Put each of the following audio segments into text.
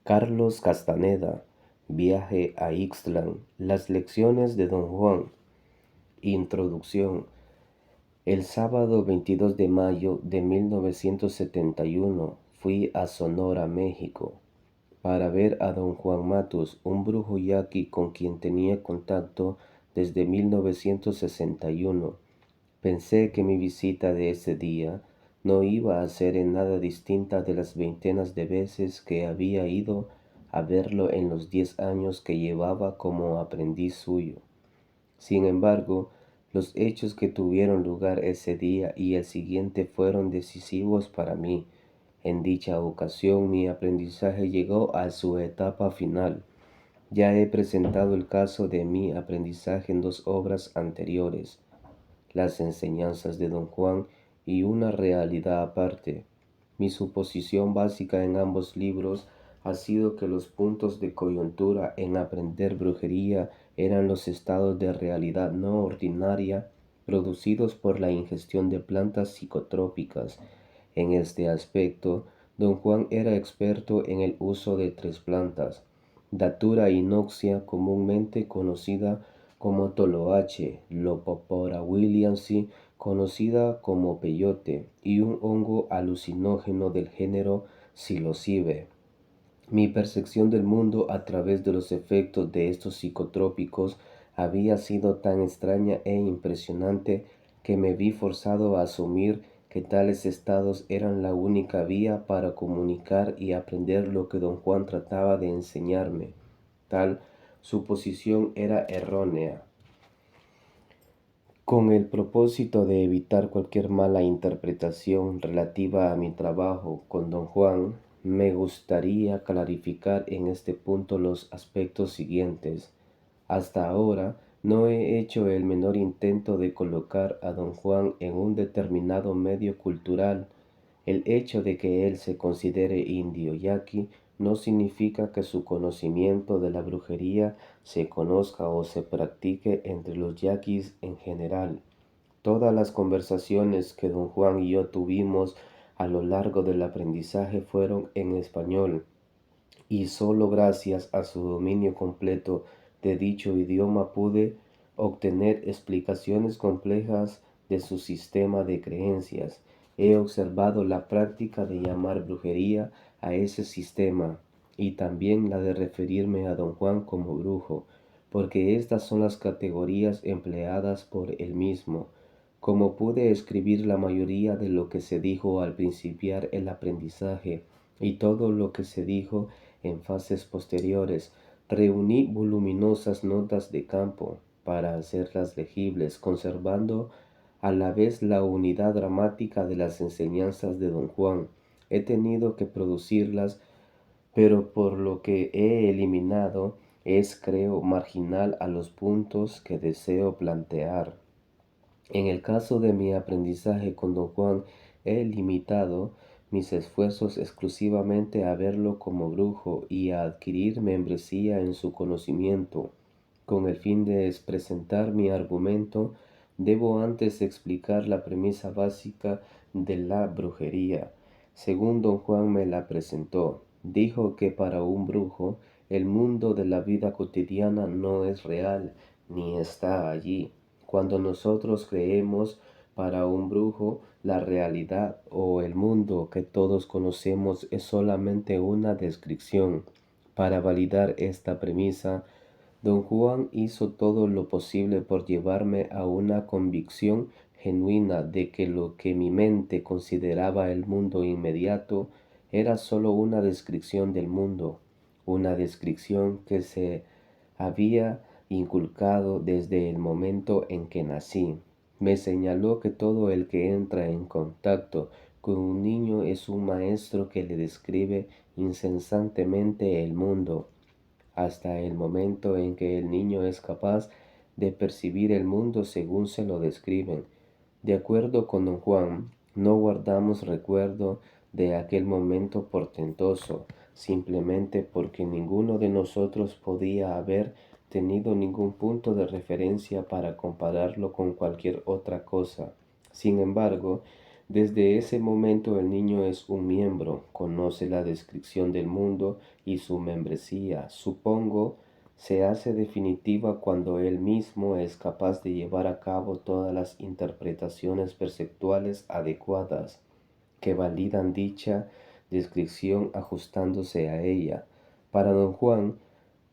Carlos Castaneda, Viaje a Ixtlán, las lecciones de Don Juan. Introducción. El sábado 22 de mayo de 1971 fui a Sonora, México, para ver a Don Juan Matus, un brujo yaqui con quien tenía contacto desde 1961. Pensé que mi visita de ese día no iba a ser en nada distinta de las veintenas de veces que había ido a verlo en los 10 años que llevaba como aprendiz suyo. Sin embargo, los hechos que tuvieron lugar ese día y el siguiente fueron decisivos para mí. En dicha ocasión mi aprendizaje llegó a su etapa final. Ya he presentado el caso de mi aprendizaje en 2 obras anteriores, Las enseñanzas de Don Juan y Una realidad aparte. Mi suposición básica en ambos libros ha sido que los puntos de coyuntura en aprender brujería eran los estados de realidad no ordinaria producidos por la ingestión de plantas psicotrópicas. En este aspecto, Don Juan era experto en el uso de 3 plantas: Datura inoxia, comúnmente conocida como toloache, Lopopora williamsi, conocida como peyote, y un hongo alucinógeno del género psilocibe. Mi percepción del mundo a través de los efectos de estos psicotrópicos había sido tan extraña e impresionante que me vi forzado a asumir que tales estados eran la única vía para comunicar y aprender lo que Don Juan trataba de enseñarme. Tal suposición era errónea. Con el propósito de evitar cualquier mala interpretación relativa a mi trabajo con Don Juan, me gustaría clarificar en este punto los aspectos siguientes. Hasta ahora no he hecho el menor intento de colocar a Don Juan en un determinado medio cultural. El hecho de que él se considere indio yaqui no significa que su conocimiento de la brujería se conozca o se practique entre los yaquis en general. Todas las conversaciones que don Juan y yo tuvimos a lo largo del aprendizaje fueron en español, y solo gracias a su dominio completo de dicho idioma pude obtener explicaciones complejas de su sistema de creencias. He observado la práctica de llamar brujería a ese sistema y también la de referirme a don Juan como brujo, porque estas son las categorías empleadas por él mismo. Como pude escribir la mayoría de lo que se dijo al principiar el aprendizaje y todo lo que se dijo en fases posteriores, reuní voluminosas notas de campo para hacerlas legibles, conservando a la vez la unidad dramática de las enseñanzas de don Juan. He tenido que producirlas, pero por lo que he eliminado es, creo, marginal a los puntos que deseo plantear. En el caso de mi aprendizaje con don Juan, he limitado mis esfuerzos exclusivamente a verlo como brujo y a adquirir membresía en su conocimiento. Con el fin de presentar mi argumento, debo antes explicar la premisa básica de la brujería. Según don Juan me la presentó, dijo que para un brujo el mundo de la vida cotidiana no es real ni está allí. Cuando nosotros creemos, para un brujo, la realidad o el mundo que todos conocemos es solamente una descripción. Para validar esta premisa, don Juan hizo todo lo posible por llevarme a una convicción genuina de que lo que mi mente consideraba el mundo inmediato era sólo una descripción del mundo, una descripción que se había inculcado desde el momento en que nací. Me señaló que todo el que entra en contacto con un niño es un maestro que le describe incesantemente el mundo, hasta el momento en que el niño es capaz de percibir el mundo según se lo describen. De acuerdo con don Juan, no guardamos recuerdo de aquel momento portentoso, simplemente porque ninguno de nosotros podía haber tenido ningún punto de referencia para compararlo con cualquier otra cosa. Sin embargo, Desde ese momento el niño es un miembro, conoce la descripción del mundo y su membresía, supongo, se hace definitiva cuando él mismo es capaz de llevar a cabo todas las interpretaciones perceptuales adecuadas que validan dicha descripción ajustándose a ella. Para don Juan,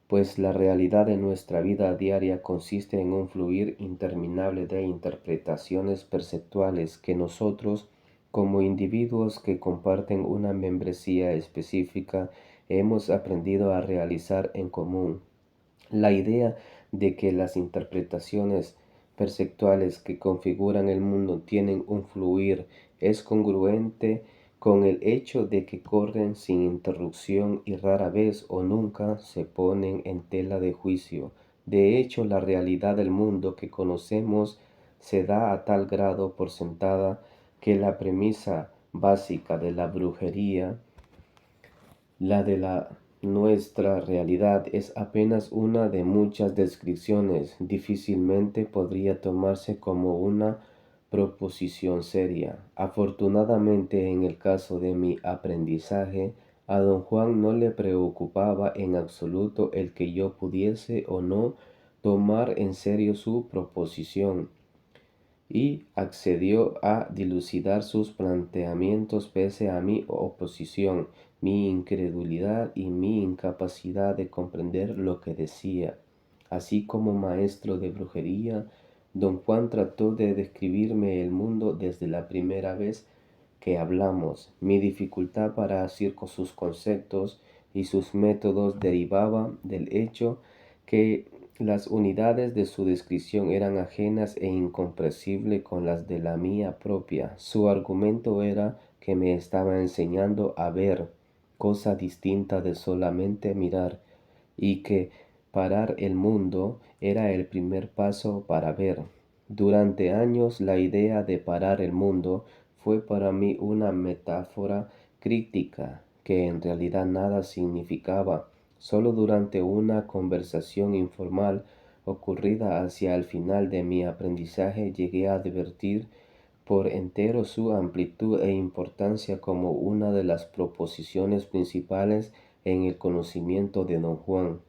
pues la realidad de nuestra vida diaria consiste en un fluir interminable de interpretaciones perceptuales que nosotros, como individuos que comparten una membresía específica, hemos aprendido a realizar en común. La idea de que las interpretaciones perceptuales que configuran el mundo tienen un fluir es congruente con el hecho de que corren sin interrupción y rara vez o nunca se ponen en tela de juicio. De hecho, la realidad del mundo que conocemos se da a tal grado por sentada que la premisa básica de la brujería, la de nuestra realidad, es apenas una de muchas descripciones. Difícilmente podría tomarse como una proposición seria. Afortunadamente, en el caso de mi aprendizaje, a don Juan no le preocupaba en absoluto el que yo pudiese o no tomar en serio su proposición y accedió a dilucidar sus planteamientos pese a mi oposición, mi incredulidad y mi incapacidad de comprender lo que decía. Así como maestro de brujería, don Juan trató de describirme el mundo desde la primera vez que hablamos. Mi dificultad para asir con sus conceptos y sus métodos derivaba del hecho que las unidades de su descripción eran ajenas e incomprensibles con las de la mía propia. Su argumento era que me estaba enseñando a ver, cosa distinta de solamente mirar, y que parar el mundo era el primer paso para ver. Durante años la idea de parar el mundo fue para mí una metáfora crítica que en realidad nada significaba. Solo durante una conversación informal ocurrida hacia el final de mi aprendizaje llegué a advertir por entero su amplitud e importancia como una de las proposiciones principales en el conocimiento de don Juan.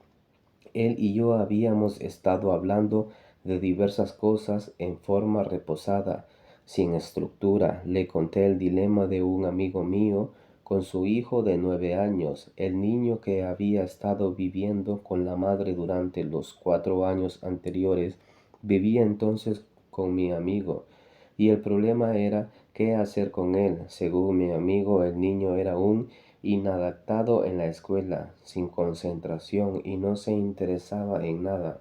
Él y yo habíamos estado hablando de diversas cosas en forma reposada, sin estructura. Le conté el dilema de un amigo mío con su hijo de 9 años, el niño que había estado viviendo con la madre durante los 4 años anteriores, vivía entonces con mi amigo, y el problema era qué hacer con él. Según mi amigo, el niño era un inadaptado en la escuela, sin concentración y no se interesaba en nada.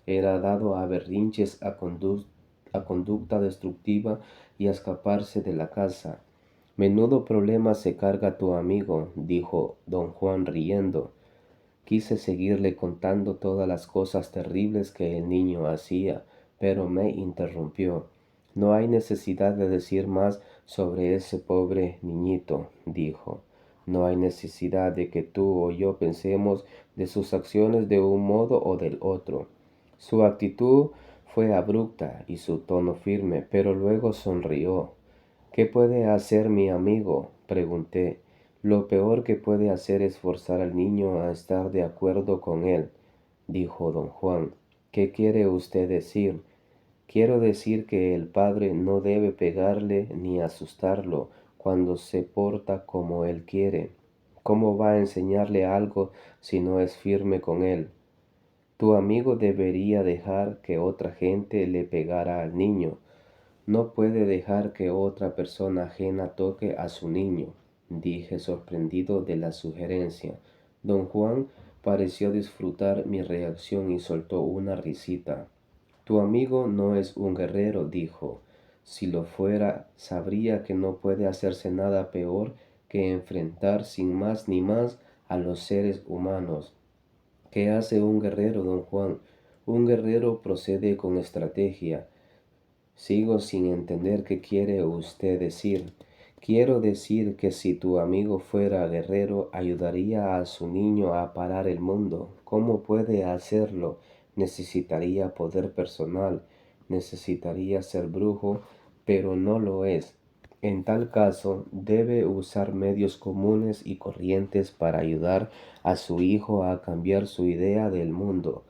Era dado a berrinches, a conducta destructiva y a escaparse de la casa. Menudo problema se carga tu amigo, dijo don Juan riendo. Quise seguirle contando todas las cosas terribles que el niño hacía, pero me interrumpió. No hay necesidad de decir más sobre ese pobre niñito, dijo. No hay necesidad de que tú o yo pensemos de sus acciones de un modo o del otro. Su actitud fue abrupta y su tono firme, pero luego sonrió. ¿Qué puede hacer mi amigo?, pregunté. Lo peor que puede hacer es forzar al niño a estar de acuerdo con él, dijo don Juan. ¿Qué quiere usted decir? Quiero decir que el padre no debe pegarle ni asustarlo cuando se porta como él quiere. ¿Cómo va a enseñarle algo si no es firme con él? Tu amigo debería dejar que otra gente le pegara al niño. No puede dejar que otra persona ajena toque a su niño, dije sorprendido de la sugerencia. Don Juan pareció disfrutar mi reacción y soltó una risita. Tu amigo no es un guerrero, dijo. Si lo fuera, sabría que no puede hacerse nada peor que enfrentar sin más ni más a los seres humanos. ¿Qué hace un guerrero, don Juan? Un guerrero procede con estrategia. Sigo sin entender qué quiere usted decir. Quiero decir que si tu amigo fuera guerrero, ayudaría a su niño a parar el mundo. ¿Cómo puede hacerlo? Necesitaría poder personal, necesitaría ser brujo, pero no lo es. En tal caso, debe usar medios comunes y corrientes para ayudar a su hijo a cambiar su idea del mundo.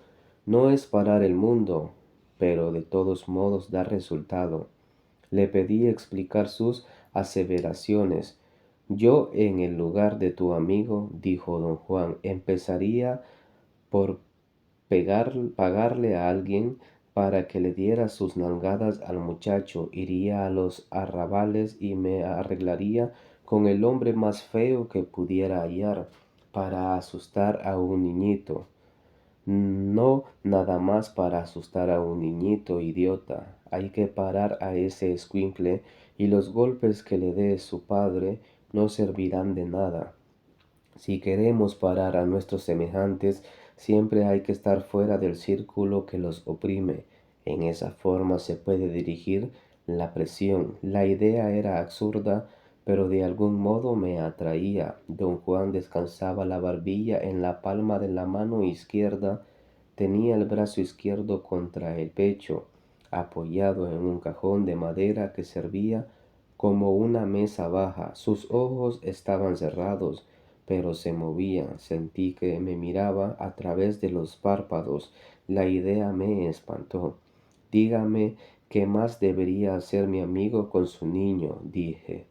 No es parar el mundo, pero de todos modos da resultado. Le pedí explicar sus aseveraciones. Yo, en el lugar de tu amigo, dijo don Juan, empezaría por pagarle a alguien para que le diera sus nalgadas al muchacho, iría a los arrabales y me arreglaría con el hombre más feo que pudiera hallar para asustar a un niñito. No nada más para asustar a un niñito idiota. Hay que parar a ese escuincle y los golpes que le dé su padre no servirán de nada. Si queremos parar a nuestros semejantes, siempre hay que estar fuera del círculo que los oprime. En esa forma se puede dirigir la presión. La idea era absurda, pero de algún modo me atraía. Don Juan descansaba la barbilla en la palma de la mano izquierda, tenía el brazo izquierdo contra el pecho, apoyado en un cajón de madera que servía como una mesa baja. Sus ojos estaban cerrados, pero se movía. Sentí que me miraba a través de los párpados. La idea me espantó. Dígame qué más debería hacer mi amigo con su niño, dije.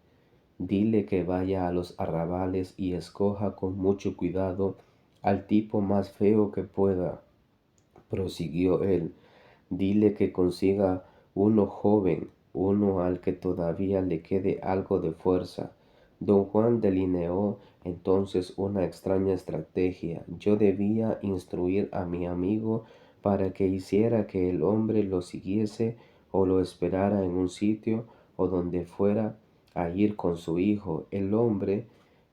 Dile que vaya a los arrabales y escoja con mucho cuidado al tipo más feo que pueda, prosiguió él. Dile que consiga uno joven, uno al que todavía le quede algo de fuerza. Don Juan delineó entonces una extraña estrategia. Yo debía instruir a mi amigo para que hiciera que el hombre lo siguiese o lo esperara en un sitio o donde fuera a ir con su hijo. El hombre,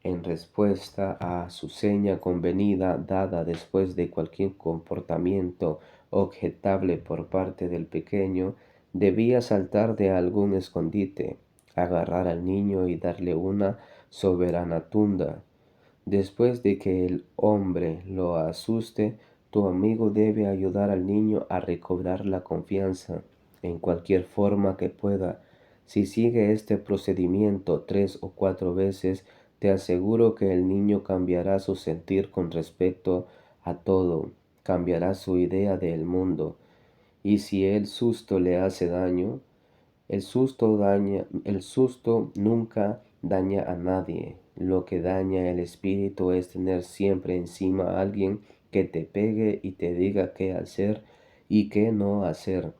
en respuesta a su seña convenida dada después de cualquier comportamiento objetable por parte del pequeño, debía saltar de algún escondite, agarrar al niño y darle una soberana tunda. Después de que el hombre lo asuste, tu amigo debe ayudar al niño a recobrar la confianza en cualquier forma que pueda. Si sigue este procedimiento 3 o 4 veces, te aseguro que el niño cambiará su sentir con respecto a todo, cambiará su idea del mundo. Y si el susto le hace daño, el susto nunca daña a nadie. Lo que daña el espíritu es tener siempre encima a alguien que te pegue y te diga qué hacer y qué no hacer.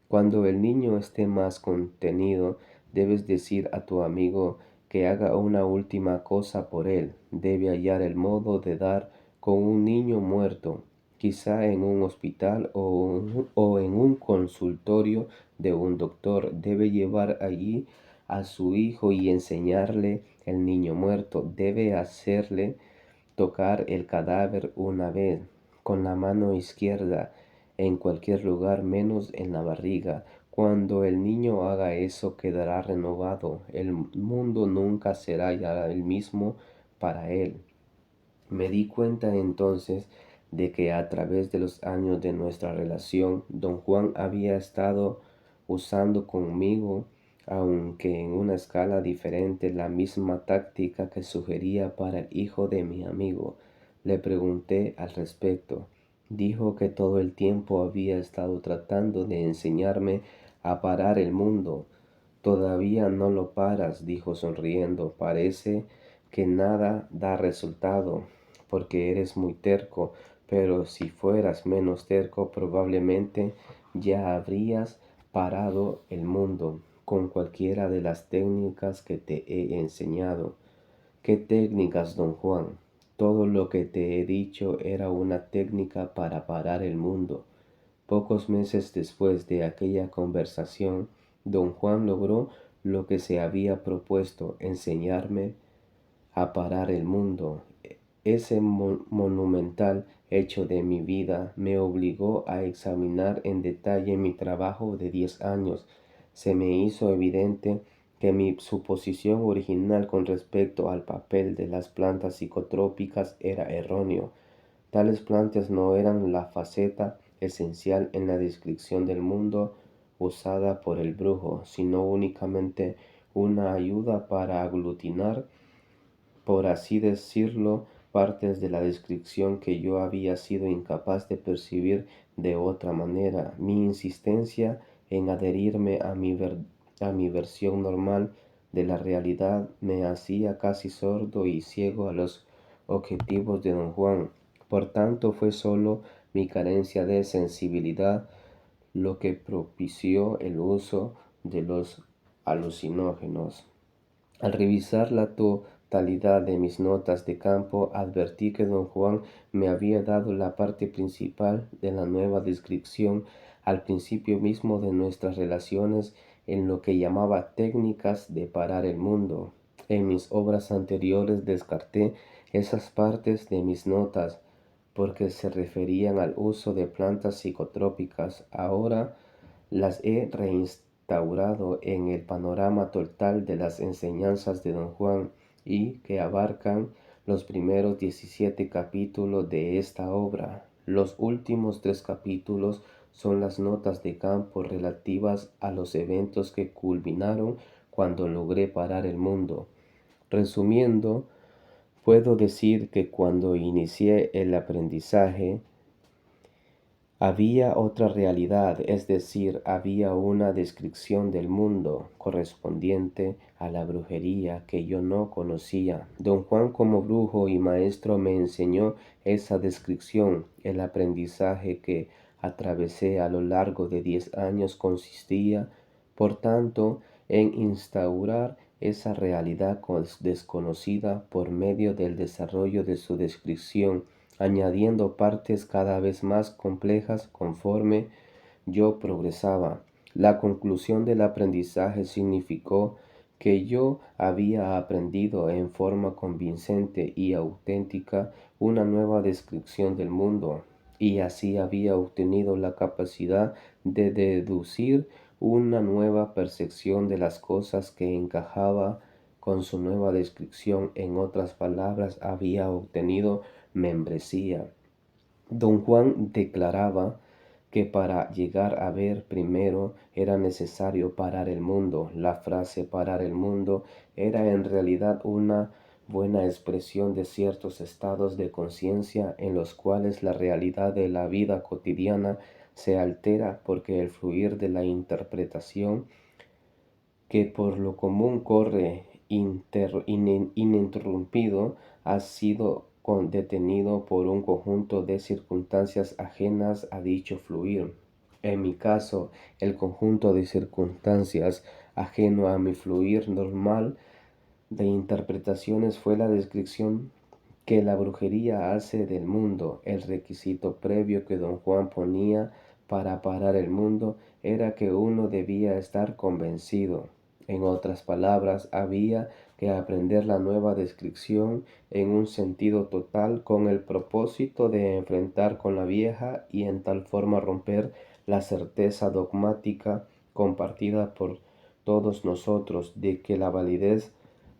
Cuando el niño esté más contenido, debes decir a tu amigo que haga una última cosa por él. Debe hallar el modo de dar con un niño muerto, quizá en un hospital o en un consultorio de un doctor. Debe llevar allí a su hijo y enseñarle el niño muerto. Debe hacerle tocar el cadáver una vez con la mano izquierda en cualquier lugar menos en la barriga. Cuando el niño haga eso quedará renovado. El mundo nunca será ya el mismo para él. Me di cuenta entonces de que a través de los años de nuestra relación, don Juan había estado usando conmigo, aunque en una escala diferente, la misma táctica que sugería para el hijo de mi amigo. Le pregunté al respecto. Dijo que todo el tiempo había estado tratando de enseñarme a parar el mundo. Todavía no lo paras, dijo sonriendo. Parece que nada da resultado, porque eres muy terco, pero si fueras menos terco, probablemente ya habrías parado el mundo con cualquiera de las técnicas que te he enseñado. ¿Qué técnicas, don Juan? Todo lo que te he dicho era una técnica para parar el mundo. Pocos meses después de aquella conversación, don Juan logró lo que se había propuesto, enseñarme a parar el mundo. Ese monumental hecho de mi vida me obligó a examinar en detalle mi trabajo de 10 años. Se me hizo evidente que mi suposición original con respecto al papel de las plantas psicotrópicas era erróneo. Tales plantas no eran la faceta esencial en la descripción del mundo usada por el brujo, sino únicamente una ayuda para aglutinar, por así decirlo, partes de la descripción que yo había sido incapaz de percibir de otra manera. Mi insistencia en adherirme a mi versión normal de la realidad me hacía casi sordo y ciego a los objetivos de don Juan. Por tanto, fue solo mi carencia de sensibilidad lo que propició el uso de los alucinógenos. Al revisar la totalidad de mis notas de campo, advertí que don Juan me había dado la parte principal de la nueva descripción al principio mismo de nuestras relaciones en lo que llamaba técnicas de parar el mundo. En mis obras anteriores descarté esas partes de mis notas porque se referían al uso de plantas psicotrópicas. Ahora las he reinstaurado en el panorama total de las enseñanzas de don Juan y que abarcan los primeros 17 capítulos de esta obra. Los últimos 3 capítulos son las notas de campo relativas a los eventos que culminaron cuando logré parar el mundo. Resumiendo, puedo decir que cuando inicié el aprendizaje, había otra realidad, es decir, había una descripción del mundo correspondiente a la brujería que yo no conocía. Don Juan, como brujo y maestro, me enseñó esa descripción. El aprendizaje que atravesé a lo largo de 10 años consistía, por tanto, en instaurar esa realidad desconocida por medio del desarrollo de su descripción, añadiendo partes cada vez más complejas conforme yo progresaba. La conclusión del aprendizaje significó que yo había aprendido en forma convincente y auténtica una nueva descripción del mundo, y así había obtenido la capacidad de deducir una nueva percepción de las cosas que encajaba con su nueva descripción. En otras palabras, había obtenido membresía. Don Juan declaraba que para llegar a ver primero era necesario parar el mundo. La frase parar el mundo era en realidad una buena expresión de ciertos estados de conciencia en los cuales la realidad de la vida cotidiana se altera porque el fluir de la interpretación que por lo común corre ininterrumpido ha sido detenido por un conjunto de circunstancias ajenas a dicho fluir. En mi caso, el conjunto de circunstancias ajeno a mi fluir normal de interpretaciones fue la descripción que la brujería hace del mundo. El requisito previo que don Juan ponía para parar el mundo era que uno debía estar convencido. En otras palabras, había que aprender la nueva descripción en un sentido total con el propósito de enfrentar con la vieja y en tal forma romper la certeza dogmática compartida por todos nosotros de que la validez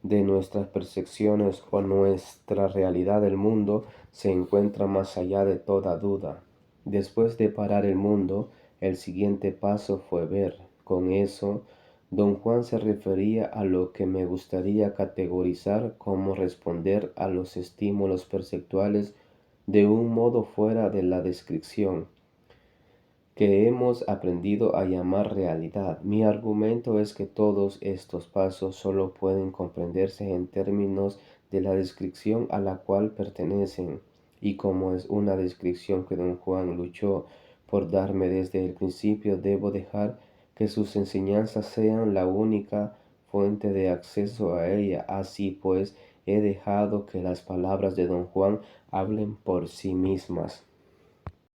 de nuestras percepciones o nuestra realidad del mundo se encuentra más allá de toda duda. Después de parar el mundo, el siguiente paso fue ver. Con eso, don Juan se refería a lo que me gustaría categorizar como responder a los estímulos perceptuales de un modo fuera de la descripción que hemos aprendido a llamar realidad. Mi argumento es que todos estos pasos solo pueden comprenderse en términos de la descripción a la cual pertenecen, y como es una descripción que don Juan luchó por darme desde el principio, debo dejar que sus enseñanzas sean la única fuente de acceso a ella. Así pues, he dejado que las palabras de don Juan hablen por sí mismas.